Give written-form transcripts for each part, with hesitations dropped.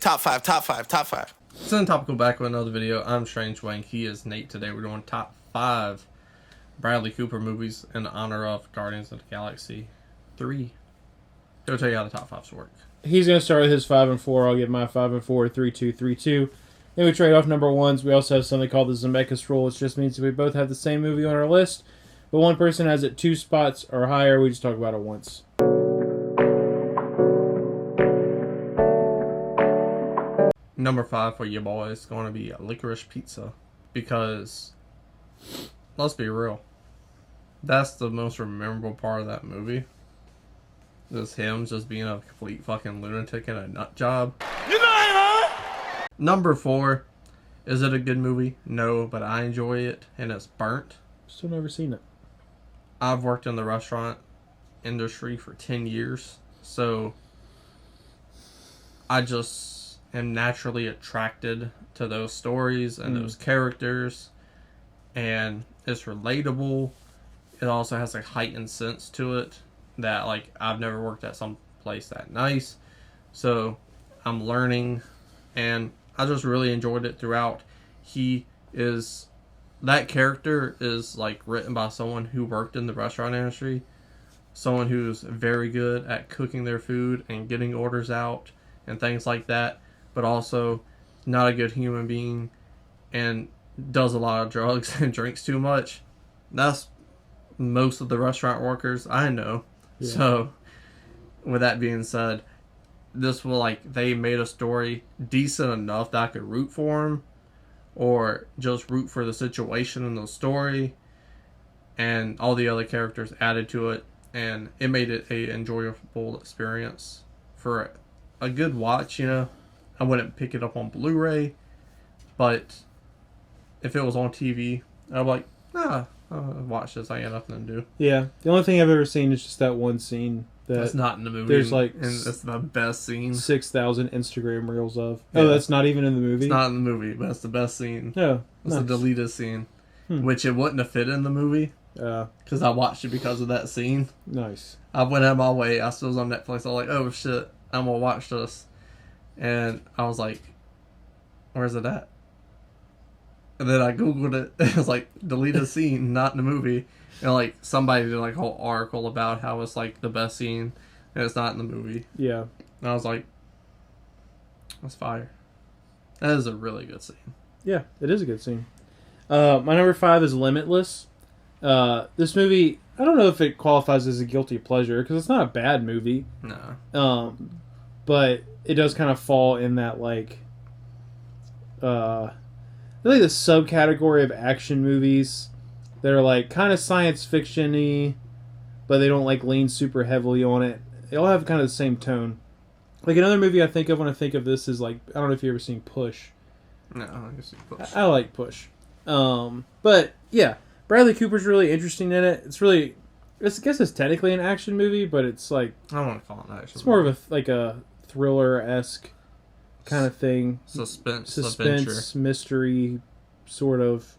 Top five, top five, top five. Send Topical back with another video. I'm Strange Wang. He is Nate. Today we're doing top 5 Bradley Cooper movies in honor of Guardians of the Galaxy 3. He'll tell you how the top 5s work. He's going to start with his 5 and 4. I'll give my 5 and 4, 3, 2, 3, 2. Then we trade off number ones. We also have something called the Zemeckis rule, which just means that we both have the same movie on our list, but one person has it 2 spots or higher. We just talk about it once. Number 5 for your boy is going to be Licorice Pizza, because let's be real, that's the most memorable part of that movie. Just him just being a complete fucking lunatic and a nut job. Number 4, is it a good movie? No, but I enjoy it, and it's Burnt. Still never seen it. I've worked in the restaurant industry for 10 years, so I just am naturally attracted to those stories and those characters, and it's relatable. It also has a heightened sense to it that, like, I've never worked at some place that nice, so I'm learning, and I just really enjoyed it throughout. That character is like written by someone who worked in the restaurant industry, someone who's very good at cooking their food and getting orders out and things like that, but also not a good human being and does a lot of drugs and drinks too much. That's most of the restaurant workers I know. Yeah. So with that being said, they made a story decent enough that I could root for him, or just root for the situation in the story, and all the other characters added to it, and it made it a enjoyable experience for a good watch. I wouldn't pick it up on Blu-ray, but if it was on TV, I'd be like, I'll watch this. I got nothing to do. Yeah, the only thing I've ever seen is just that one scene. That's not in the movie. There's and that's the best scene. 6,000 Instagram reels of. Yeah. Oh, that's not even in the movie? It's not in the movie, but it's the best scene. Oh, it's a deleted scene, which it wouldn't have fit in the movie. Because I watched it because of that scene. Nice. I went out of my way. I still was on Netflix. I was like, oh shit, I'm going to watch this. And I was like, where's it at? And then I Googled it. It was like, deleted scene, not in the movie. And like, somebody did like a whole article about how it's like the best scene, and it's not in the movie. Yeah. And I was like, that's fire. That is a really good scene. Yeah, it is a good scene. My number 5 is Limitless. This movie, I don't know if it qualifies as a guilty pleasure, because it's not a bad movie. No. But it does kind of fall in that, like, really the subcategory of action movies that are, like, kind of science fiction-y, but they don't, like, lean super heavily on it. They all have kind of the same tone. Like, another movie I think of when I think of this is, like, I don't know if you've ever seen Push. No, I haven't seen Push. I like Push. But, yeah, Bradley Cooper's really interesting in it. I guess it's technically an action movie, but it's, like... I don't want to call it an action It's more of a thriller-esque kind of thing. Suspense, mystery, sort of.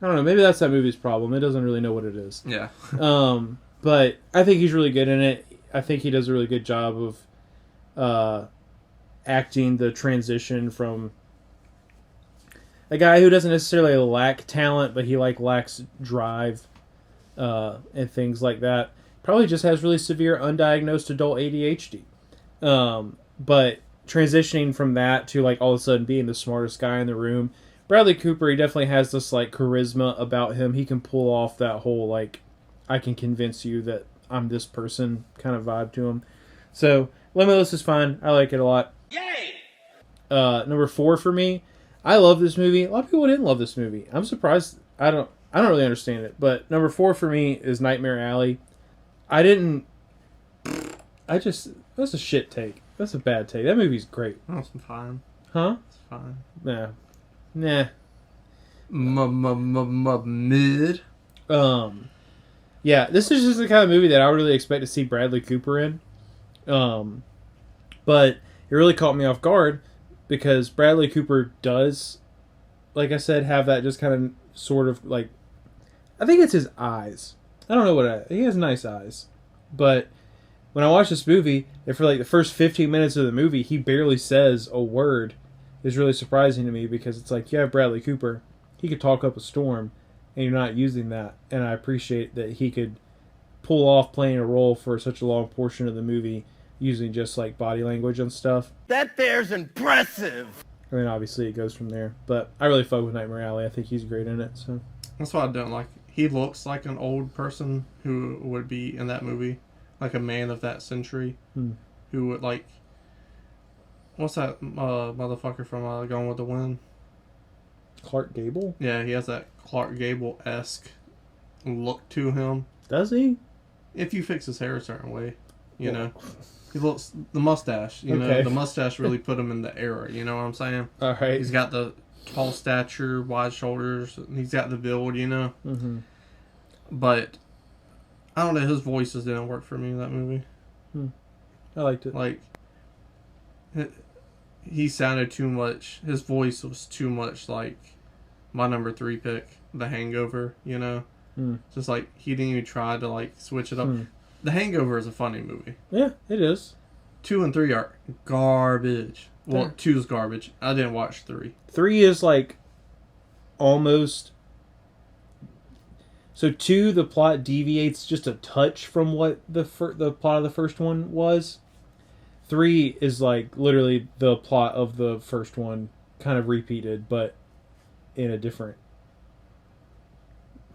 I don't know. Maybe that's that movie's problem. It doesn't really know what it is. Yeah. But I think he's really good in it. I think he does a really good job of acting the transition from a guy who doesn't necessarily lack talent, but he lacks drive and things like that. Probably just has really severe undiagnosed adult ADHD. But transitioning from that to all of a sudden being the smartest guy in the room, Bradley Cooper, he definitely has this charisma about him. He can pull off that whole I can convince you that I'm this person kind of vibe to him. So Limitless is fine. I like it a lot. Yay! Number 4 for me. I love this movie. A lot of people didn't love this movie. I'm surprised. I don't really understand it. But number 4 for me is Nightmare Alley. That's a shit take. That's a bad take. That movie's great. That's fine. Huh? It's fine. Nah. Mid. Yeah, this is just the kind of movie that I would really expect to see Bradley Cooper in. But it really caught me off guard because Bradley Cooper does, like I said, have that just kind of sort of I think it's his eyes. I don't know he has nice eyes, but when I watch this movie, and for like the first 15 minutes of the movie, he barely says a word, is really surprising to me because it's like, you have Bradley Cooper, he could talk up a storm, and you're not using that. And I appreciate that he could pull off playing a role for such a long portion of the movie using just like body language and stuff. That there's impressive. I mean, obviously it goes from there, but I really fuck with Nightmare Alley. I think he's great in it. So That's what I don't like. He looks like an old person who would be in that movie, like a man of that century, who would like. What's that motherfucker from Gone with the Wind? Clark Gable? Yeah, he has that Clark Gable-esque look to him. Does he? If you fix his hair a certain way, you know. He looks, the mustache, you know, Okay. the mustache really put him in the era, you know what I'm saying? All right. He's got the tall stature, wide shoulders, and he's got the build, you know? Mm-hmm. But, I don't know, his voices didn't work for me in that movie. I liked it. Like, he sounded too much, his voice was too much like my number 3 pick, The Hangover, you know? Just like, he didn't even try to like switch it up. The Hangover is a funny movie. Yeah, it is. 2 and 3 are garbage. Well, 2 is garbage. I didn't watch 3. 3 is like almost. So 2, the plot deviates just a touch from what the plot of the first one was. 3 is like literally the plot of the first one, kind of repeated, but in a different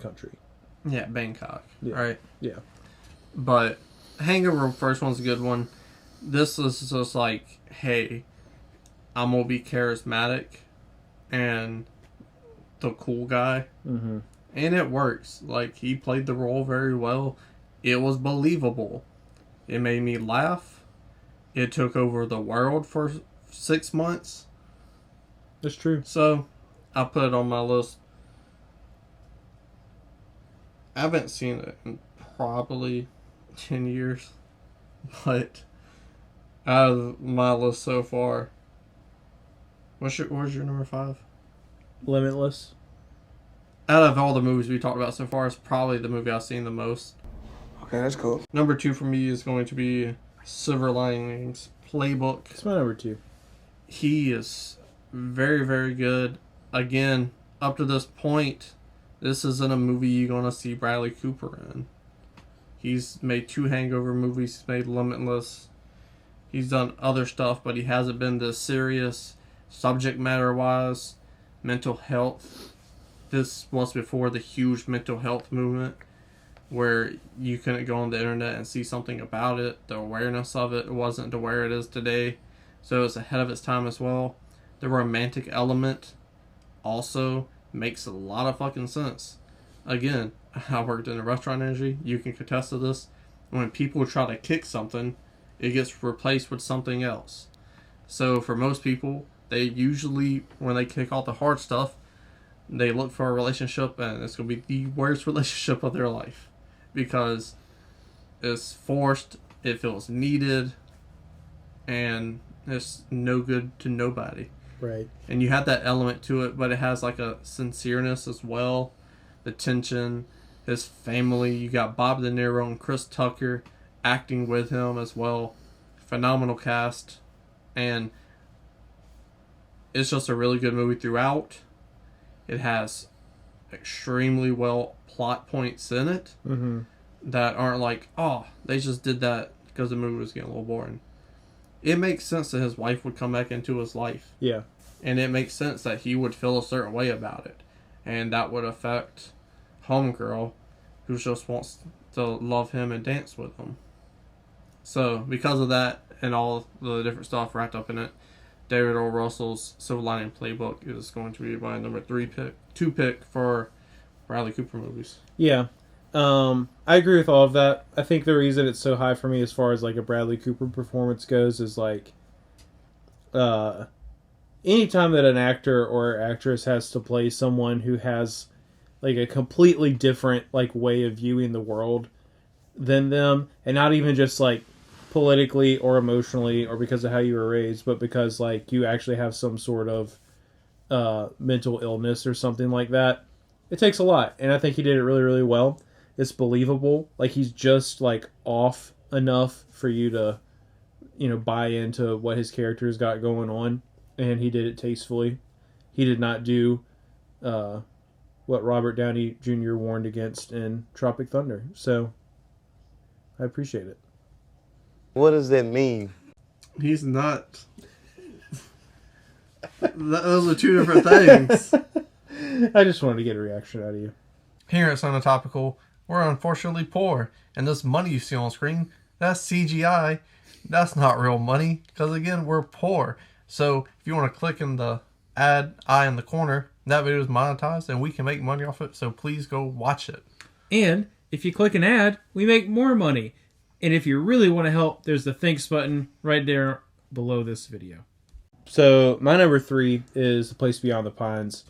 country. Yeah, Bangkok. Yeah. Right? Yeah. But Hangover, first one's a good one. This is just like, hey, I'm gonna be charismatic and the cool guy. Mm-hmm. And it works. Like, he played the role very well. It was believable. It made me laugh. It took over the world for 6 months. That's true. So, I put it on my list. I haven't seen it in probably 10 years. But, out of my list so far, where's your number 5? Limitless. Out of all the movies we talked about so far, it's probably the movie I've seen the most. Okay, that's cool. Number 2 for me is going to be Silver Linings Playbook. It's my number 2. He is very, very good. Again, up to this point, this isn't a movie you're going to see Bradley Cooper in. He's made 2 Hangover movies. He's made Limitless. He's done other stuff, but he hasn't been this serious subject matter-wise. Mental health. This was before the huge mental health movement where you couldn't go on the internet and see something about it. The awareness of it wasn't to where it is today. So it's ahead of its time as well. The romantic element also makes a lot of fucking sense. Again, I worked in the restaurant industry. You can contest to this. When people try to kick something, it gets replaced with something else. So for most people, they usually, when they kick off the hard stuff, they look for a relationship, and it's going to be the worst relationship of their life. Because it's forced, it feels needed, and it's no good to nobody. Right. And you have that element to it, but it has like a sincereness as well. The tension, his family. You got Bob De Niro and Chris Tucker acting with him as well. Phenomenal cast. And it's just a really good movie throughout. It has extremely well plot points in it that aren't like, oh, they just did that because the movie was getting a little boring. It makes sense that his wife would come back into his life. Yeah. And it makes sense that he would feel a certain way about it. And that would affect Homegirl, who just wants to love him and dance with him. So, because of that and all the different stuff wrapped up in it, David O. Russell's Silver Lining Playbook is going to be my number 2 pick for Bradley Cooper movies. Yeah. I agree with all of that. I think the reason it's so high for me as far as like a Bradley Cooper performance goes is like anytime that an actor or actress has to play someone who has like a completely different like way of viewing the world than them, and not even just like politically or emotionally or because of how you were raised, but because like you actually have some sort of mental illness or something like that, it takes a lot. And I think he did it really, really well. It's believable. Like, he's just like off enough for you to, buy into what his character's got going on, and he did it tastefully. He did not do what Robert Downey Jr. warned against in Tropic Thunder. So I appreciate it. What does that mean? He's not. Those are two different things. I just wanted to get a reaction out of you. Here at Sonotopical, we're unfortunately poor, and this money you see on screen, that's CGI. That's not real money, because again, we're poor. So if you want to click in the ad eye in the corner, that video is monetized, and we can make money off it, so please go watch it. And if you click an ad, we make more money. And if you really want to help, there's the thanks button right there below this video. So my number 3 is The Place Beyond the Pines.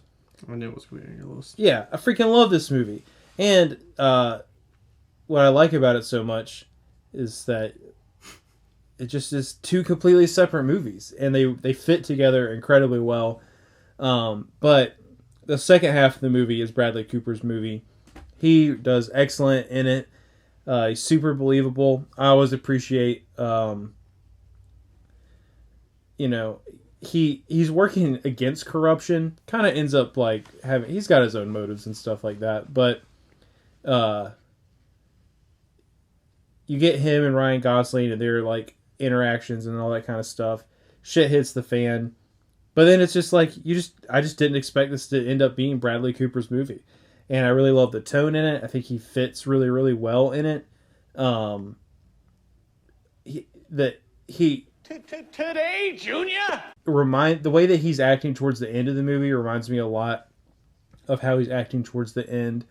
I knew it was going to be on your list. Yeah, I freaking love this movie. And what I like about it so much is that it just is two completely separate movies. And they fit together incredibly well. But the second half of the movie is Bradley Cooper's movie. He does excellent in it. He's super believable. I always appreciate, he's working against corruption. Kind of ends up he's got his own motives and stuff like that. But you get him and Ryan Gosling and their interactions and all that kind of stuff. Shit hits the fan. But then it's just I just didn't expect this to end up being Bradley Cooper's movie. And I really love the tone in it. I think he fits really, really well in it. Today, Junior? The way that he's acting towards the end of the movie reminds me a lot of how he's acting towards the end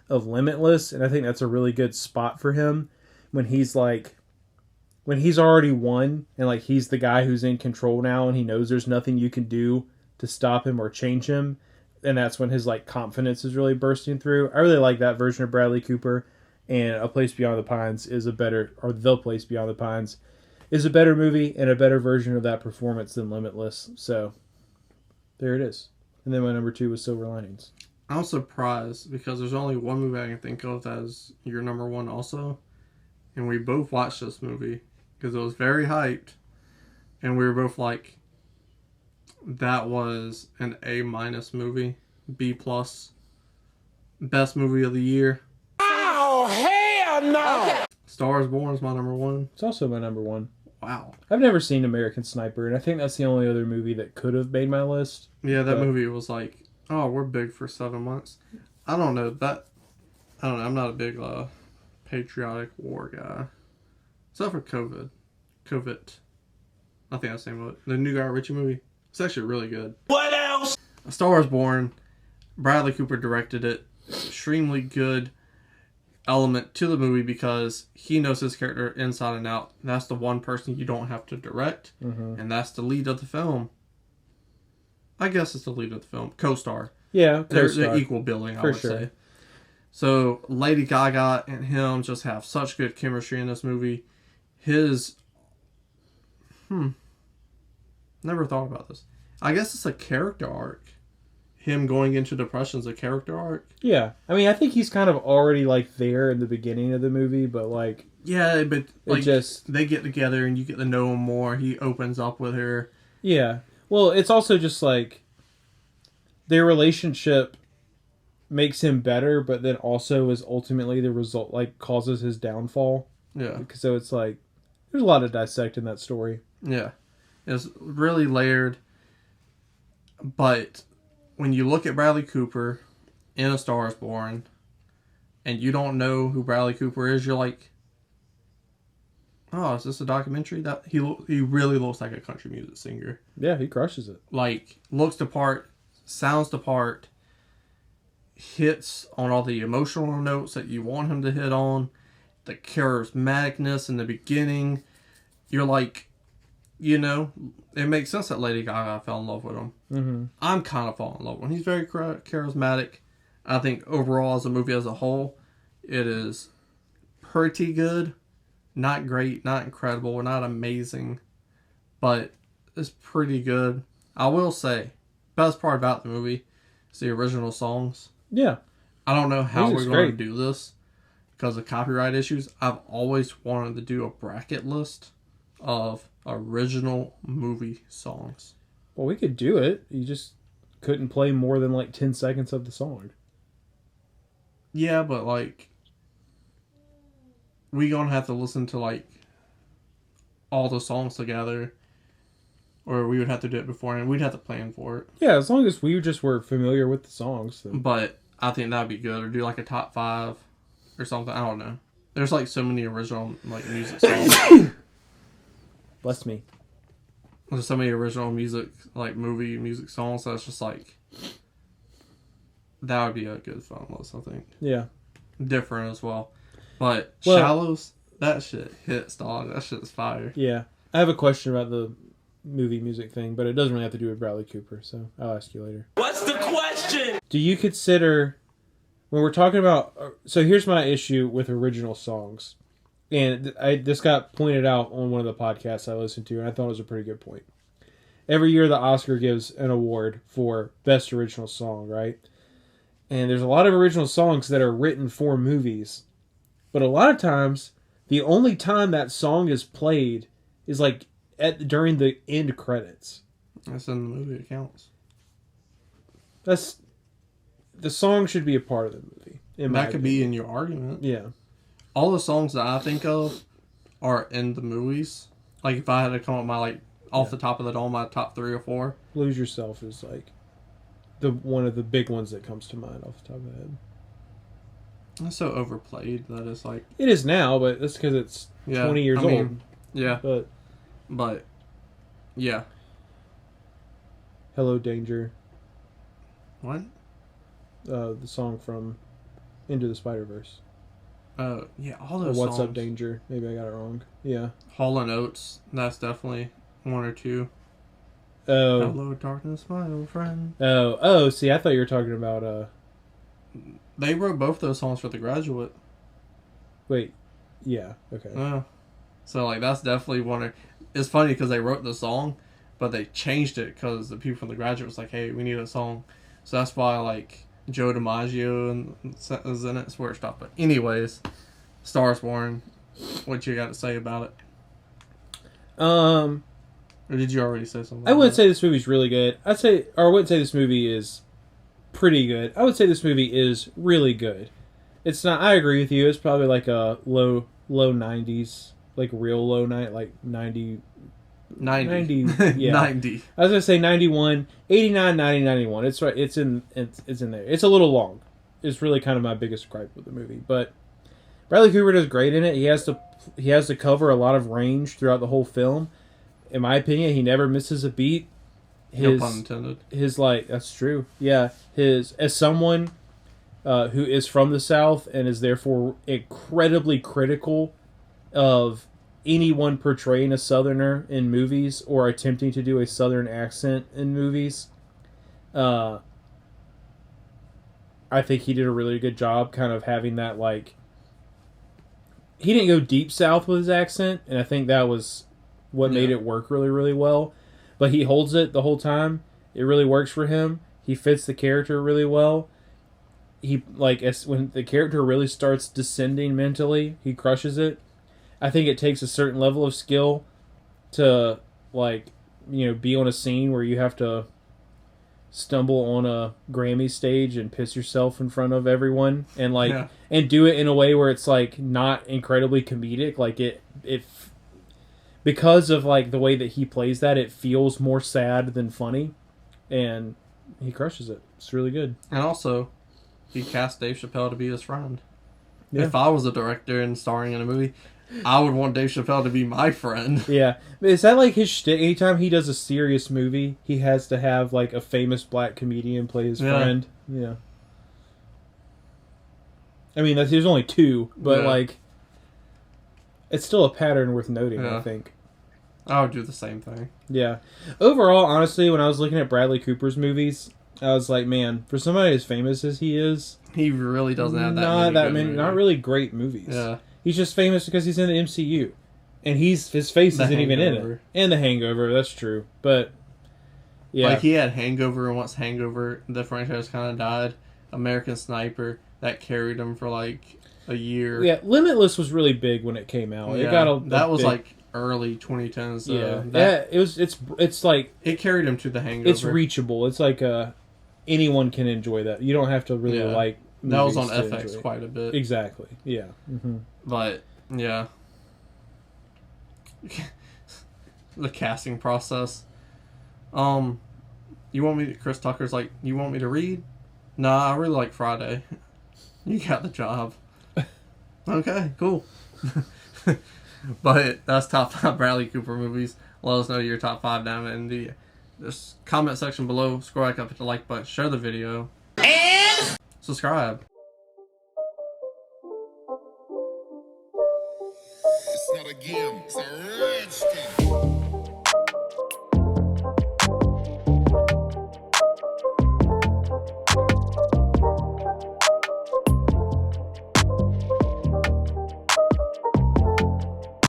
of Limitless. And I think that's a really good spot for him when he's already won and he's the guy who's in control now and he knows there's nothing you can do to stop him or change him. And that's when his confidence is really bursting through. I really like that version of Bradley Cooper, and A Place Beyond the Pines The Place Beyond the Pines is a better movie and a better version of that performance than Limitless. So there it is. And then my number 2 was Silver Linings. I'm surprised because there's only one movie I can think of that is your number 1 also, and we both watched this movie because it was very hyped, and we were both like, that was an A- movie, B+, best movie of the year. Oh, hell no! Star is Born is my number 1. It's also my number 1. Wow. I've never seen American Sniper, and I think that's the only other movie that could have made my list. Yeah, that movie was we're big for 7 months. I don't know. I'm not a big patriotic war guy. Except for COVID. I think that's the name of it. The new Guy Ritchie movie. It's actually really good. What else? A Star is Born. Bradley Cooper directed it. Extremely good element to the movie because he knows his character inside and out. That's the one person you don't have to direct. Mm-hmm. And that's the lead of the film. I guess it's the lead of the film. Co-star. Yeah, They're equal billing, I would say. So Lady Gaga and him just have such good chemistry in this movie. Never thought about this. I guess it's a character arc. Him going into depression is a character arc. Yeah. I mean, I think he's kind of already there in the beginning of the movie, but yeah, but they get together and you get to know him more. He opens up with her. Yeah. Well, it's also just their relationship makes him better, but then also is ultimately the result, causes his downfall. Yeah. So it's there's a lot to dissect in that story. Yeah. It's really layered. But when you look at Bradley Cooper in A Star is Born and you don't know who Bradley Cooper is, you're like, oh, is this a documentary? That he really looks like a country music singer. Yeah, he crushes it. Looks the part, sounds the part, hits on all the emotional notes that you want him to hit on, the charismaticness in the beginning. You're like, it makes sense that Lady Gaga fell in love with him. Mm-hmm. I'm kind of falling in love with him. He's very charismatic. I think overall, as a movie as a whole, it is pretty good. Not great, not incredible, not amazing, but it's pretty good. I will say, best part about the movie is the original songs. Yeah. I don't know how we're going to do this, because of copyright issues, I've always wanted to do a bracket list of original movie songs. Well, we could do it. You just couldn't play more than like 10 seconds of the song. Yeah, but like, we gonna have to listen to like all the songs together, or we would have to do it beforehand. We'd have to plan for it. Yeah, as long as we just were familiar with the songs. Then. But I think that'd be good, or do like a top 5 or something. I don't know. There's like so many original like music songs. Bless me. There's so many original music, like movie music songs. So it's just like that would be a good fun list, I think. Yeah. Different as well. But Shallows, that shit hits, dog. That shit's fire. Yeah. I have a question about the movie music thing, but it doesn't really have to do with Bradley Cooper, so I'll ask you later. What's the question? Do you consider, when we're talking about, so here's my issue with original songs, and this got pointed out on one of the podcasts I listened to, and I thought it was a pretty good point. Every year the Oscar gives an award for Best Original Song, right? And there's a lot of original songs that are written for movies, but a lot of times, the only time that song is played is like during the end credits. That's in the movie. It counts. The song should be a part of the movie. That could be in your argument. Yeah. All the songs that I think of are in the movies. Like if I had to come up with my like off the top of the dome, my top 3 or 4. Lose Yourself is like one of the big ones that comes to mind off the top of the head. It's so overplayed that it's like... It is now, but that's because it's 20 years old. Yeah. But, yeah. Hello Danger. What? The song from Into the Spider-Verse. Yeah, all those What's songs. Up Danger. Maybe I got it wrong. Yeah. Hall & Oates, that's definitely 1 or 2. Oh. Hello darkness, my old friend. Oh, see, I thought you were talking about, They wrote both those songs for The Graduate. Wait. Yeah, okay. So, like, that's definitely one of... It's funny because they wrote the song, but they changed it because the people from The Graduate was like, hey, we need a song. So that's why, like, Joe DiMaggio is in it. It's where it stopped. But anyways, Stars Born, what you got to say about it? Or did you already say something? I wouldn't say this movie's really good. I wouldn't say this movie is pretty good. I would say this movie is really good. It's not. I agree with you. It's probably like a low 90s, like real low night, like 90. 90. Yeah. 90. I was gonna say 91, 89, 90, 91. It's right. It's in there. It's a little long. It's really kind of my biggest gripe with the movie. But Bradley Cooper does great in it. He has to cover a lot of range throughout the whole film. In my opinion, he never misses a beat. No pun intended. That's true. Yeah. As someone who is from the South and is therefore incredibly critical of anyone portraying a Southerner in movies or attempting to do a Southern accent in movies, I think he did a really good job kind of having that, like, he didn't go deep South with his accent, and I think that was what made it work really, really well. But he holds it the whole time. It really works for him. He fits the character really well. When the character really starts descending mentally, he crushes it. I think it takes a certain level of skill to, like, be on a scene where you have to stumble on a Grammy stage and piss yourself in front of everyone and and do it in a way where it's like not incredibly comedic. Like it because of like the way that he plays that, it feels more sad than funny, and he crushes it. It's really good. And also, he cast Dave Chappelle to be his friend. Yeah. If I was a director and starring in a movie, I would want Dave Chappelle to be my friend. Yeah. Is that like his shtick? Anytime he does a serious movie, he has to have like a famous black comedian play his friend. Yeah. I mean, there's only 2, but like, it's still a pattern worth noting, I think. I would do the same thing. Yeah. Overall, honestly, when I was looking at Bradley Cooper's movies, I was like, man, for somebody as famous as he is, he really doesn't have not really great movies. Yeah. He's just famous because he's in the MCU. And his face isn't even in it. And The Hangover, that's true. But, yeah. Like, he had Hangover, and once Hangover, the franchise kind of died, American Sniper, that carried him for like a year. Yeah, Limitless was really big when it came out. It got that was big, like early 2010s. It's like it carried him to The Hangover. it's reachable. It's like anyone can enjoy that. You don't have to really like. That was on movies to FX enjoy it. quite a bit. Exactly. Yeah. Mm-hmm. But yeah, the casting process. You want me? Chris Tucker's like, you want me to read? Nah, I really like Friday. You got the job. Okay, cool. But that's top 5 Bradley Cooper movies. Let us know your top 5 down in the comment section below. Scroll back up, hit the like button, share the video, and subscribe. It's not a game, it's a rich thing.